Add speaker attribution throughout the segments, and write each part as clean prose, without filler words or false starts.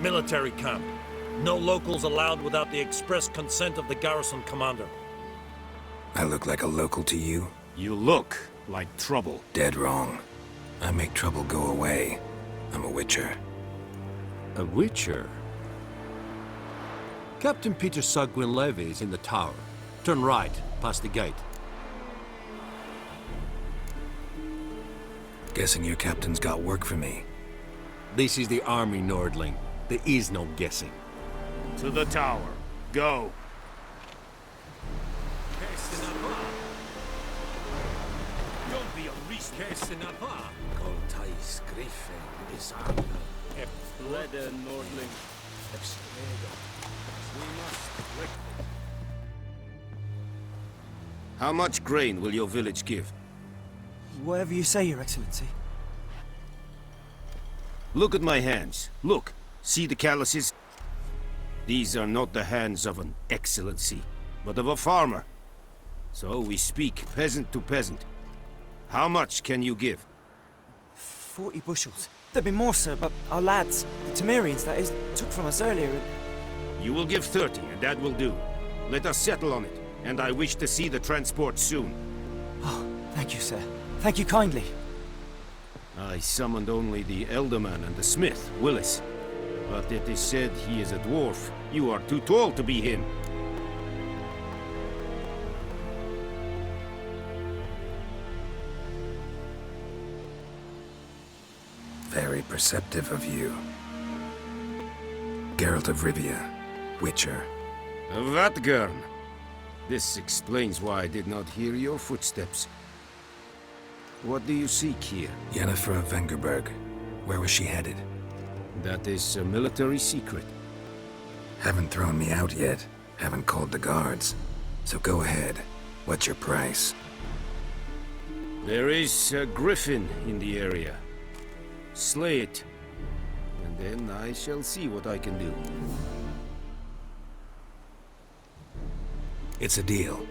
Speaker 1: Military camp. No locals allowed without the express consent of the garrison commander.
Speaker 2: I look like a local to you?
Speaker 3: You look like trouble.
Speaker 2: Dead wrong. I make trouble go away. I'm a Witcher.
Speaker 4: A Witcher? Captain Peter Sugwin Levy is in the tower. Turn right, past the gate.
Speaker 2: Guessing your captain's got work for me.
Speaker 4: This is the army, Nordling. There is no guessing.
Speaker 3: To the tower. Go.
Speaker 1: Don't be a risk.
Speaker 5: Griffin is under.
Speaker 3: Eredin, Nordling.
Speaker 5: We must lick.
Speaker 3: How much grain will your village give?
Speaker 6: Whatever you say, Your Excellency.
Speaker 3: Look at my hands. Look. See the calluses? These are not the hands of an excellency, but of a farmer. So we speak peasant to peasant. How much can you give?
Speaker 6: 40 bushels. There'd be more, sir, but our lads, the Temerians, that is, took from us earlier.
Speaker 3: You will give 30, and that will do. Let us settle on it, and I wish to see the transport soon.
Speaker 6: Oh, thank you, sir. Thank you kindly.
Speaker 3: I summoned only the Elderman and the smith, Willis. But it is said he is a dwarf. You are too tall to be him.
Speaker 2: Very perceptive of you. Geralt of Rivia, Witcher.
Speaker 3: Vatgern. This explains why I did not hear your footsteps. What do you seek here?
Speaker 2: Yennefer of Vengerberg. Where was she headed?
Speaker 3: That is a military secret.
Speaker 2: Haven't thrown me out yet. Haven't called the guards. So go ahead. What's your price?
Speaker 3: There is a Griffin in the area. Slay it, and then I shall see what I can do.
Speaker 2: It's a deal.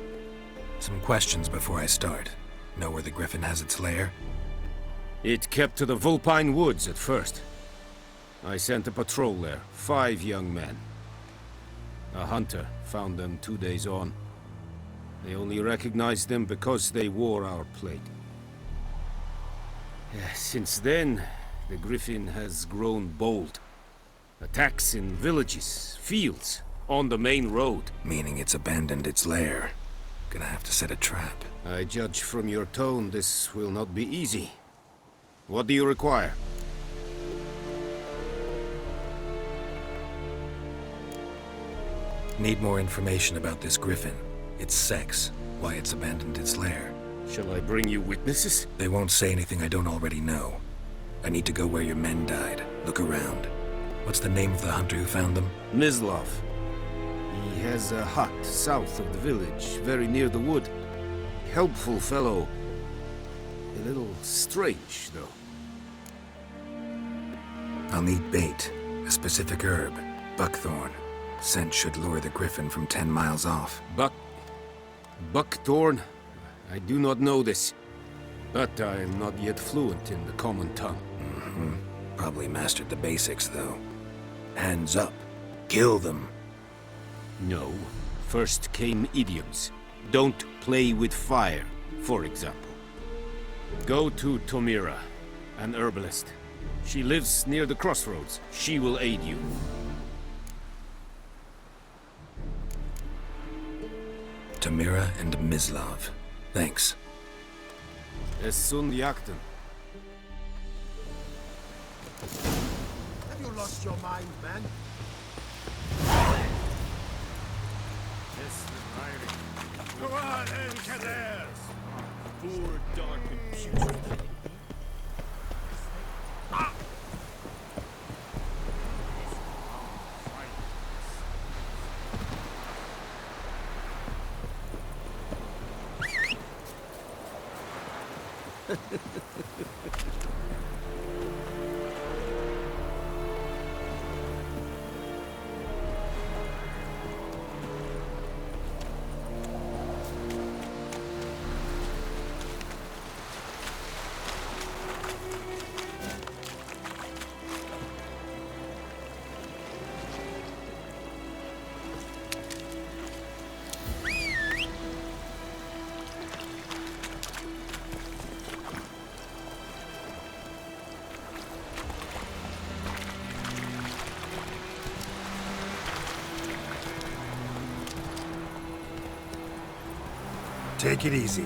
Speaker 2: Some questions before I start. Know where the Griffin has its lair?
Speaker 3: It kept to the Vulpine Woods at first. I sent a patrol there, 5 young men. A hunter found them 2 days on. They only recognized them because they wore our plate. Since then, the Griffin has grown bold. Attacks in villages, fields, on the main road.
Speaker 2: Meaning it's abandoned its lair. Gonna have to set a trap.
Speaker 3: I judge from your tone this will not be easy. What do you require?
Speaker 2: Need more information about this Griffin. Its sex, why it's abandoned its lair.
Speaker 3: Shall I bring you witnesses?
Speaker 2: They won't say anything I don't already know. I need to go where your men died. Look around. What's the name of the hunter who found them?
Speaker 3: Mislav. He has a hut south of the village, very near the wood. Helpful fellow. A little strange, though.
Speaker 2: I'll need bait. A specific herb. Buckthorn. Scent should lure the Griffin from 10 miles off.
Speaker 3: Buckthorn? I do not know this. But I am not yet fluent in the common tongue.
Speaker 2: Probably mastered the basics, though. Hands up. Kill them.
Speaker 3: No. First came idioms. Don't play with fire, for example. Go to Tomira, an herbalist. She lives near the crossroads. She will aid you.
Speaker 2: Tomira and Mislav. Thanks.
Speaker 3: Es sun jakten.
Speaker 5: Have you lost your mind, man?
Speaker 1: Come on, El Caders! Poor, dark, and putrid.
Speaker 2: Take it easy.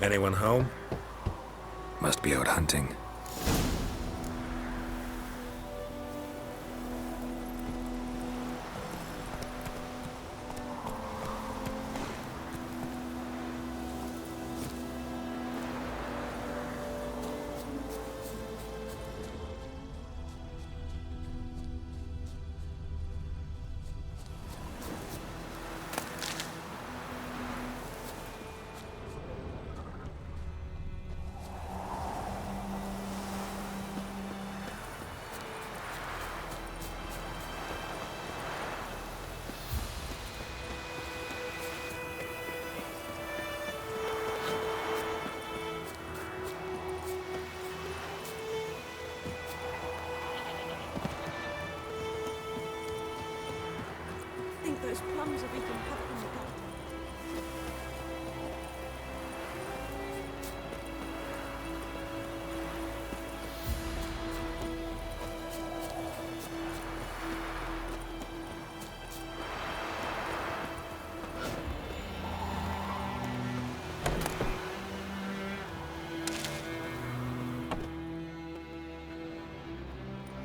Speaker 2: Anyone home? Must be out hunting.
Speaker 7: Those plums have even covered in the garden.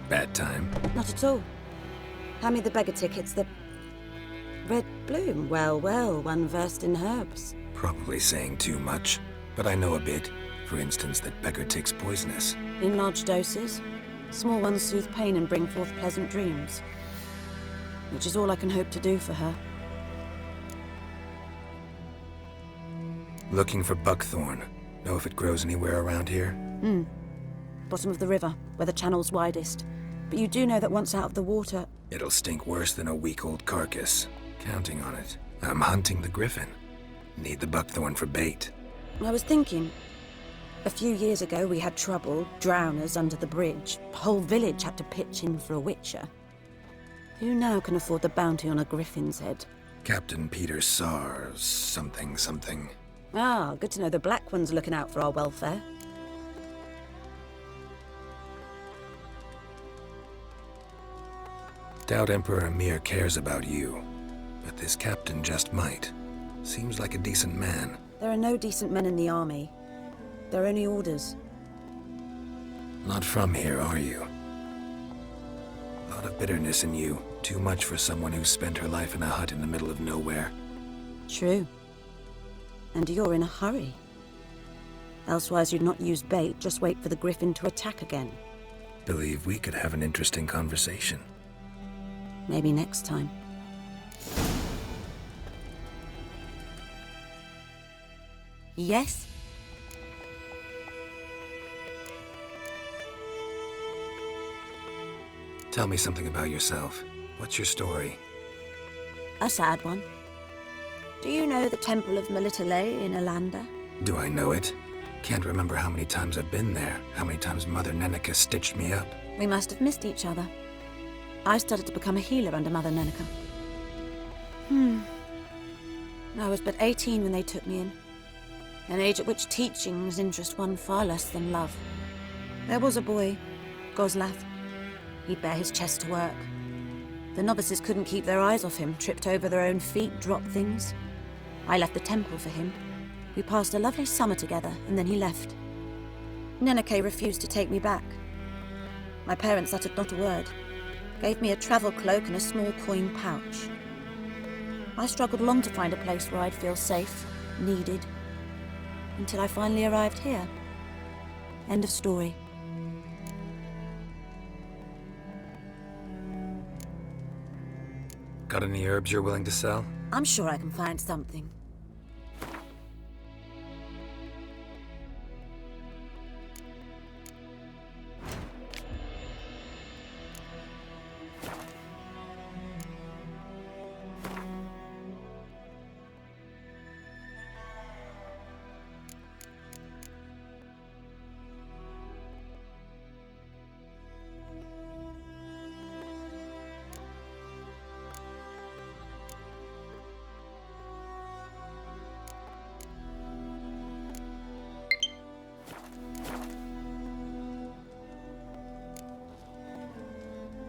Speaker 2: Bad time?
Speaker 7: Not at all. Hand me the beggar tickets, the red bloom. Well, well, one versed in herbs.
Speaker 2: Probably saying too much, but I know a bit. For instance, that beggar tick's poisonous.
Speaker 7: In large doses. Small ones soothe pain and bring forth pleasant dreams. Which is all I can hope to do for her.
Speaker 2: Looking for buckthorn. Know if it grows anywhere around here?
Speaker 7: Bottom of the river, where the channel's widest. But you do know that once out of the water...
Speaker 2: It'll stink worse than a week-old carcass. Counting on it. I'm hunting the Griffin. Need the buckthorn for bait.
Speaker 7: I was thinking... A few years ago we had trouble, drowners under the bridge. The whole village had to pitch in for a witcher. Who now can afford the bounty on a griffin's head?
Speaker 2: Captain Peter Sar... something.
Speaker 7: Ah, good to know the Black One's looking out for our welfare.
Speaker 2: Doubt Emperor Emir cares about you. But this captain just might. Seems like a decent man.
Speaker 7: There are no decent men in the army. They're only orders.
Speaker 2: Not from here, are you? A lot of bitterness in you. Too much for someone who spent her life in a hut in the middle of nowhere.
Speaker 7: True. And you're in a hurry. Elsewise you'd not use bait, just wait for the Griffin to attack again.
Speaker 2: Believe we could have an interesting conversation.
Speaker 7: Maybe next time. Yes?
Speaker 2: Tell me something about yourself. What's your story?
Speaker 7: A sad one. Do you know the Temple of Melitele in Alanda?
Speaker 2: Do I know it? Can't remember how many times I've been there, how many times Mother Neneka stitched me up.
Speaker 7: We must have missed each other. I started to become a healer under Mother Neneka. I was but 18 when they took me in. An age at which teachings interest one far less than love. There was a boy, Goslav. He'd bare his chest to work. The novices couldn't keep their eyes off him, tripped over their own feet, dropped things. I left the temple for him. We passed a lovely summer together, and then he left. Neneke refused to take me back. My parents uttered not a word. Gave me a travel cloak and a small coin pouch. I struggled long to find a place where I'd feel safe, needed. until I finally arrived here. End of story.
Speaker 2: Got any herbs you're willing to sell?
Speaker 7: I'm sure I can find something.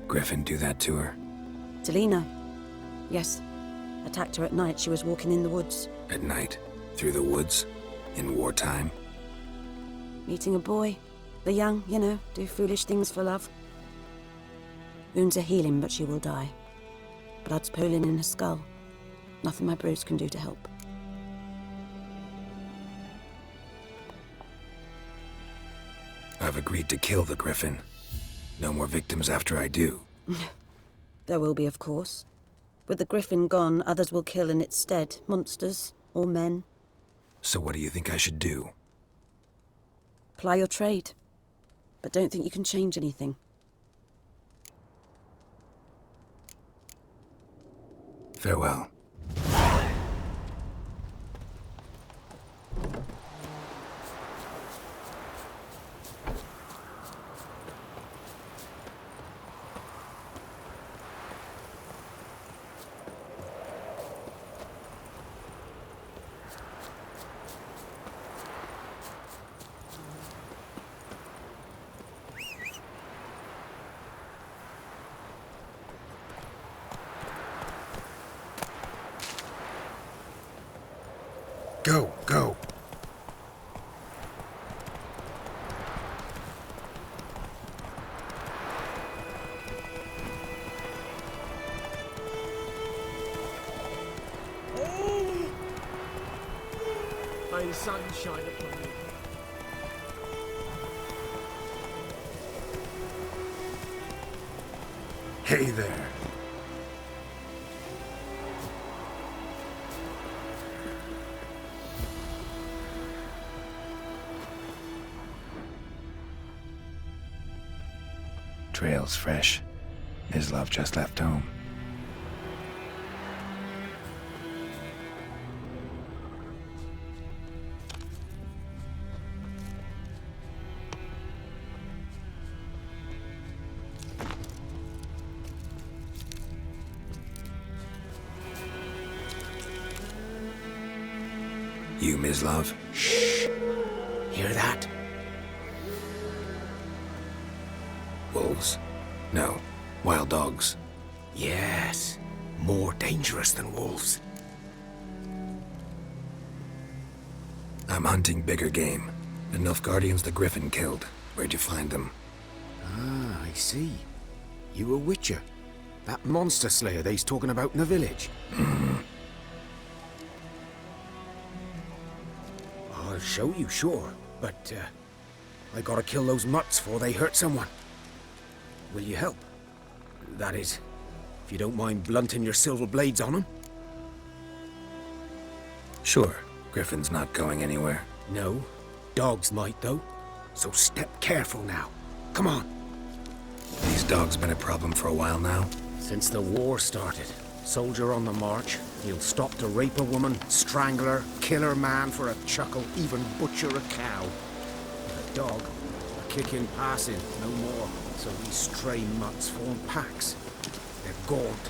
Speaker 2: Griffin do that to her?
Speaker 7: Delina. Yes. Attacked her at night. She was walking in the woods.
Speaker 2: At night? Through the woods? In wartime?
Speaker 7: Meeting a boy. The young, you know, do foolish things for love. Wounds are healing, but she will die. Blood's pooling in her skull. Nothing my bruise can do to help.
Speaker 2: I've agreed to kill the Griffin. No more victims after I do.
Speaker 7: There will be, of course. With the Griffin gone, others will kill in its stead. Monsters or men.
Speaker 2: So what do you think I should do?
Speaker 7: Ply your trade. But don't think you can change anything.
Speaker 2: Farewell. Go, go.
Speaker 5: May the sun shine upon you.
Speaker 2: Hey there. Trail's fresh. His love just left home. You, Ms. Love?
Speaker 8: Shh! Hear that?
Speaker 2: Wolves? No. Wild dogs.
Speaker 8: Yes. More dangerous than wolves.
Speaker 2: I'm hunting bigger game. The Nilfgaardians the Griffin killed. Where'd you find them?
Speaker 8: Ah, I see. You a Witcher. That monster slayer they's talking about in the village. I'll show you, sure. But, I gotta kill those mutts before they hurt someone. Will you help? That is, if you don't mind blunting your silver blades on them.
Speaker 2: Sure. Griffin's not going anywhere.
Speaker 8: No. Dogs might, though. So step careful now. Come on.
Speaker 2: These dogs been a problem for a while now?
Speaker 8: Since the war started. Soldier on the march. He'll stop to rape a woman, strangle her, kill her man for a chuckle, even butcher a cow. But a dog, a kick in passing, no more. So these stray mutts form packs. They're gaunt.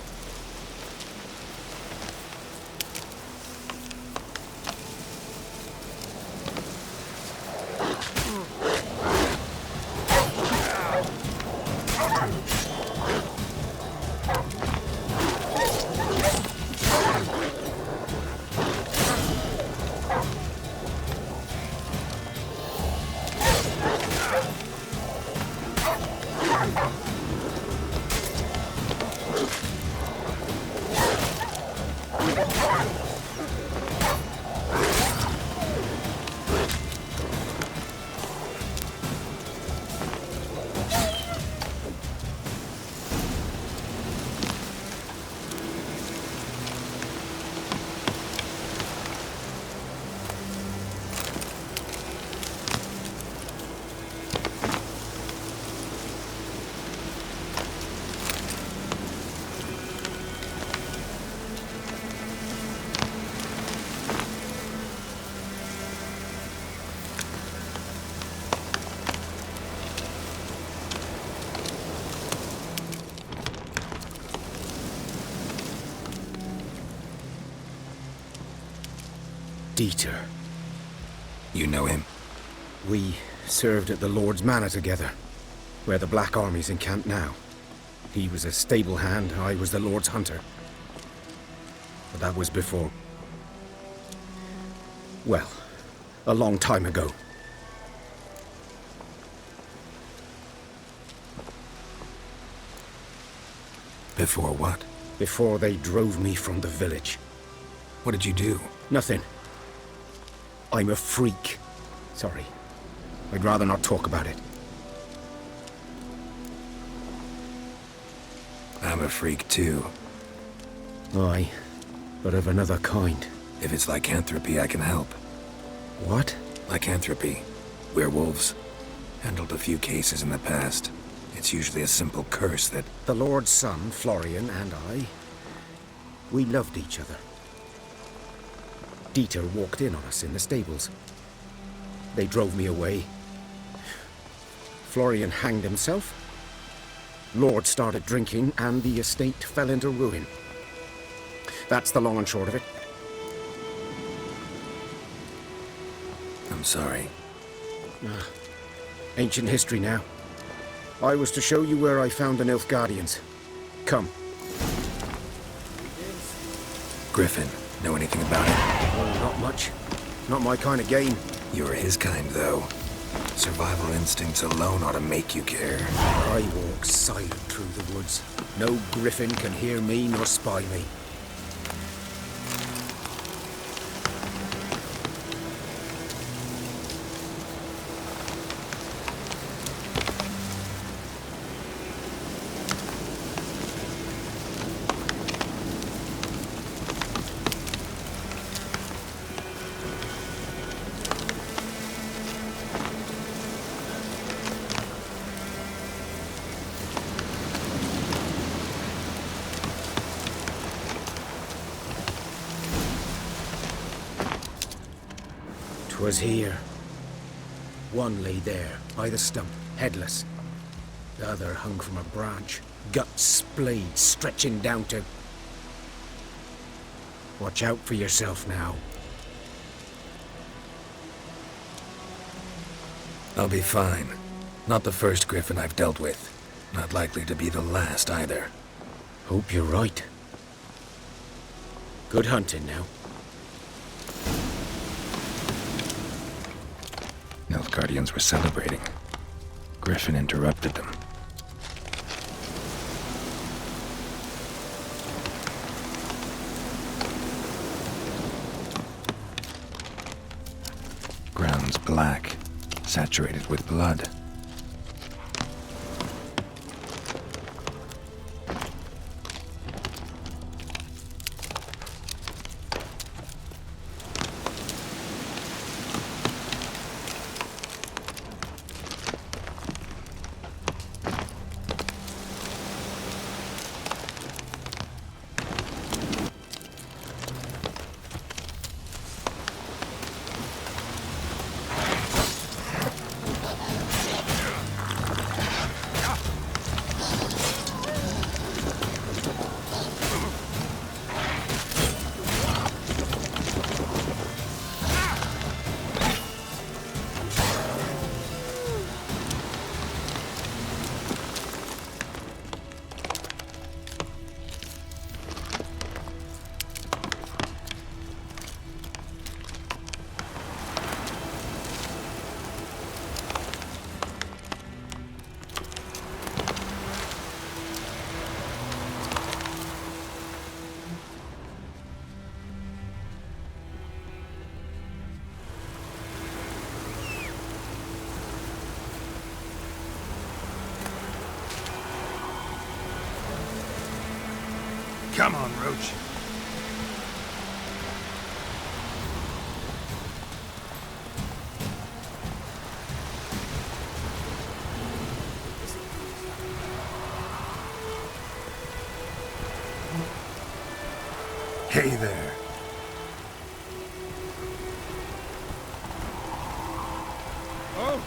Speaker 8: Dieter.
Speaker 2: You know him?
Speaker 8: We served at the Lord's Manor together, where the Black Army's encamped now. He was a stable hand, I was the Lord's hunter. But that was before... well, a long time ago.
Speaker 2: Before what?
Speaker 8: Before they drove me from the village.
Speaker 2: What did you do?
Speaker 8: Nothing. I'm a freak. Sorry. I'd rather not talk about it.
Speaker 2: I'm a freak too.
Speaker 8: Aye, but of another kind.
Speaker 2: If it's lycanthropy, I can help.
Speaker 8: What?
Speaker 2: Lycanthropy. Werewolves. Handled a few cases in the past. It's usually a simple curse that...
Speaker 8: The Lord's son, Florian, and I... we loved each other. Dieter walked in on us in the stables. They drove me away. Florian hanged himself. Lord started drinking, and the estate fell into ruin. That's the long and short of it.
Speaker 2: I'm sorry.
Speaker 8: Ancient history now. I was to show you where I found the Nilfgaardians. Come.
Speaker 2: Griffin, know anything about it?
Speaker 8: Oh, not much. Not my kind of game.
Speaker 2: You're his kind, though. Survival instincts alone ought to make you care.
Speaker 8: I walk silent through the woods. No Griffin can hear me nor spy me. Was here. One lay there, by the stump, headless. The other hung from a branch, guts splayed, stretching down to... Watch out for yourself now.
Speaker 2: I'll be fine. Not the first Griffin I've dealt with. Not likely to be the last, either.
Speaker 8: Hope you're right. Good hunting now.
Speaker 2: Nilfgaardians were celebrating. Griffin interrupted them. Ground's black, saturated with blood.
Speaker 1: Come on, Roach. Hey there. Oh.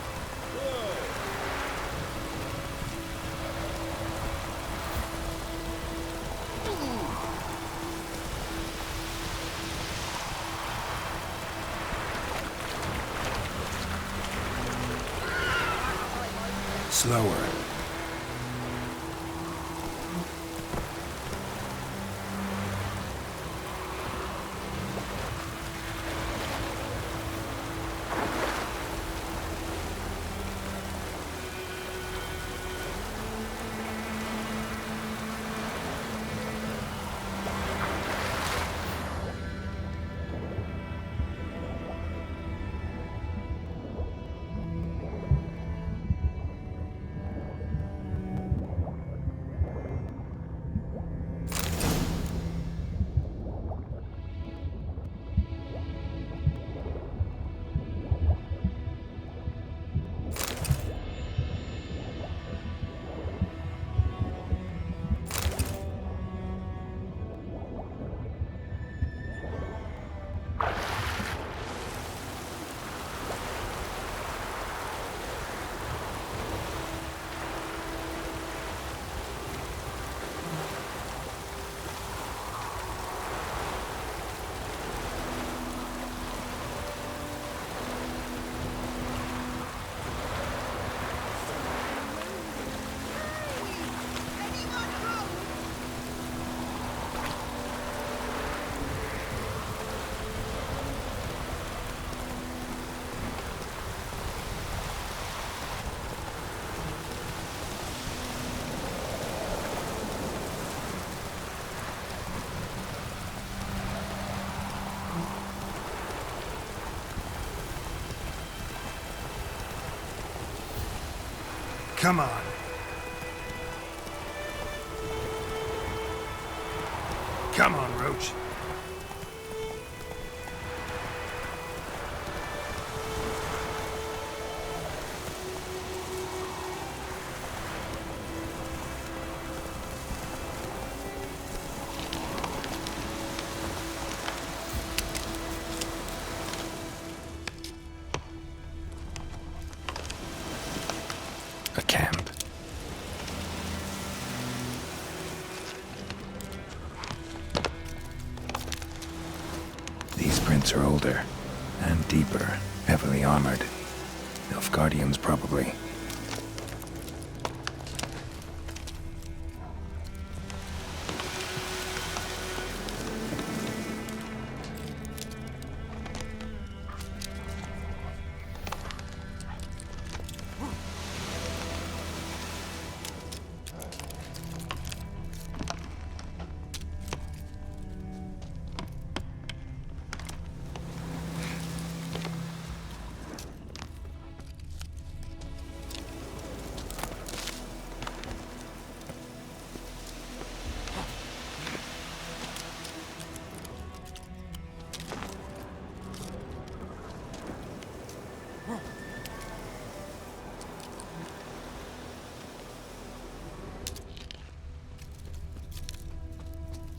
Speaker 2: slower. Come on. Come on, Roach. A camp. These prints are older and deeper, heavily armored. Nilfgaardians, probably.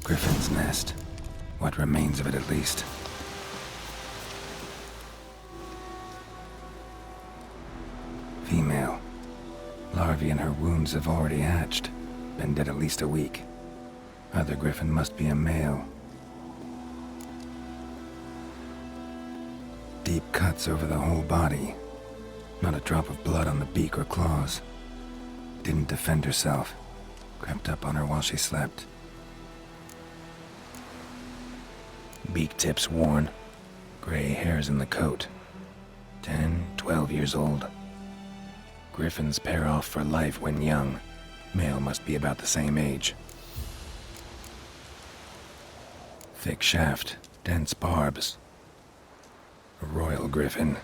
Speaker 2: Griffin's nest. What remains of it, at least. Female. Larvae in her wounds have already hatched. Been dead at least a week. Other Griffin must be a male. Deep cuts over the whole body. Not a drop of blood on the beak or claws. Didn't defend herself. Crept up on her while she slept. Beak tips worn. Gray hairs in the coat. 10, 12 years old. Griffins pair off for life when young. Male must be about the same age. Thick shaft, dense barbs. A royal griffin.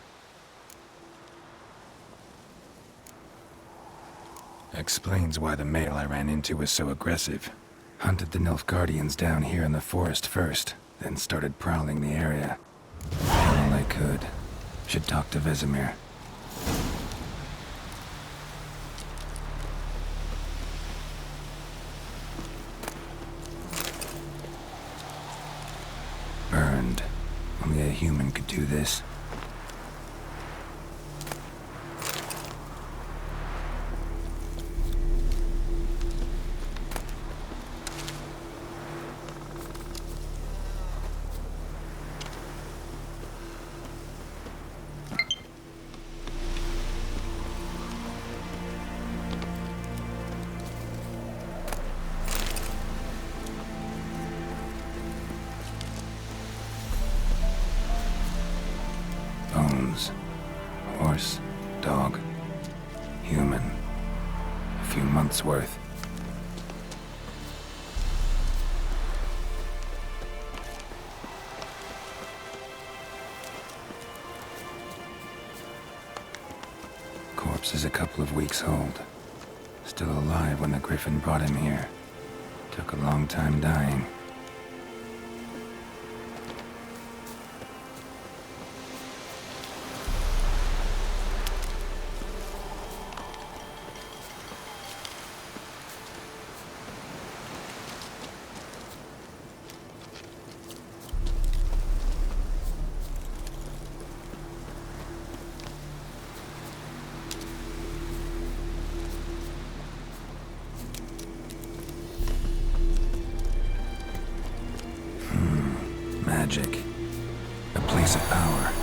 Speaker 2: Explains why the male I ran into was so aggressive. Hunted the Nilfgaardians down here in the forest first, then started prowling the area. All I could. Should talk to Vesemir. Burned. Only a human could do this. bones. Horse, dog, human. A few months' worth. Corpse is a couple of weeks old. Still alive when the Griffin brought him here. Took a long time dying. Magic. A place of power.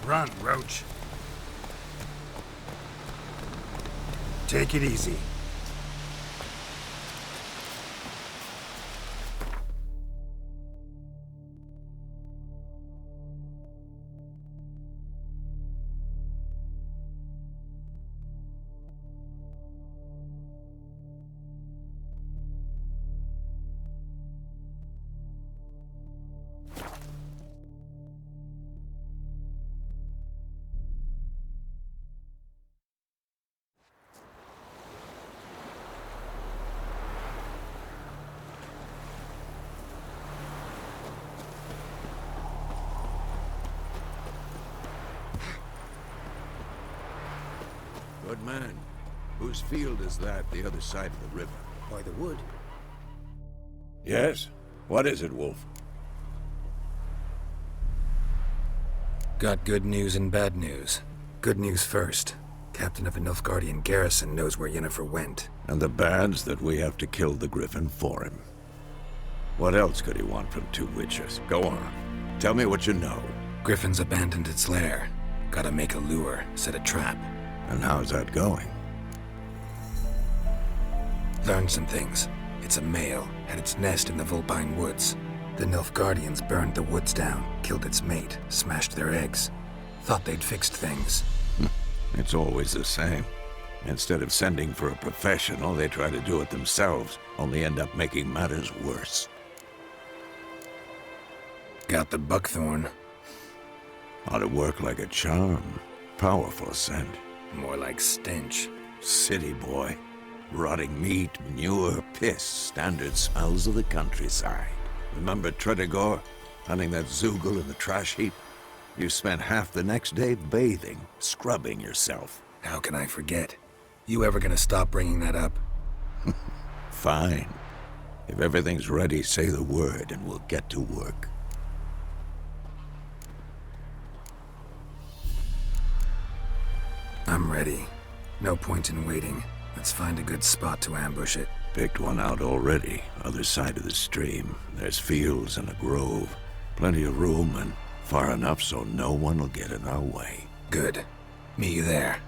Speaker 5: Run, Roach. Take it easy.
Speaker 9: Good man. Whose field is that, the other side of the river?
Speaker 8: By the wood.
Speaker 9: Yes? What is it, Wolf?
Speaker 2: Got good news and bad news. Good news first. Captain of a Nilfgaardian garrison knows where Yennefer went.
Speaker 9: And the bad's that we have to kill the Griffin for him. What else could he want from two witches? Go on. Tell me what you know.
Speaker 2: Griffin's abandoned its lair. Gotta make a lure, set a trap.
Speaker 9: And how's that going?
Speaker 2: Learned some things. It's a male, had its nest in the Vulpine Woods. The Nilfgaardians burned the woods down, killed its mate, smashed their eggs. Thought they'd fixed things.
Speaker 9: It's always the same. Instead of sending for a professional, they try to do it themselves, only end up making matters worse.
Speaker 2: Got the buckthorn.
Speaker 9: Ought to work like a charm. Powerful scent.
Speaker 2: More like stench.
Speaker 9: City boy. Rotting meat, manure, piss, standard smells of the countryside. Remember Tredegor? Hunting that Zoogle in the trash heap? You spent half the next day bathing, scrubbing yourself.
Speaker 2: How can I forget? You ever gonna stop bringing that up?
Speaker 9: Fine. If everything's ready, say the word and we'll get to work.
Speaker 2: I'm ready. No point in waiting. Let's find a good spot to ambush it.
Speaker 9: Picked one out already, other side of the stream. There's fields and a grove. Plenty of room and far enough so no one will get in our way.
Speaker 2: Good. Meet you there.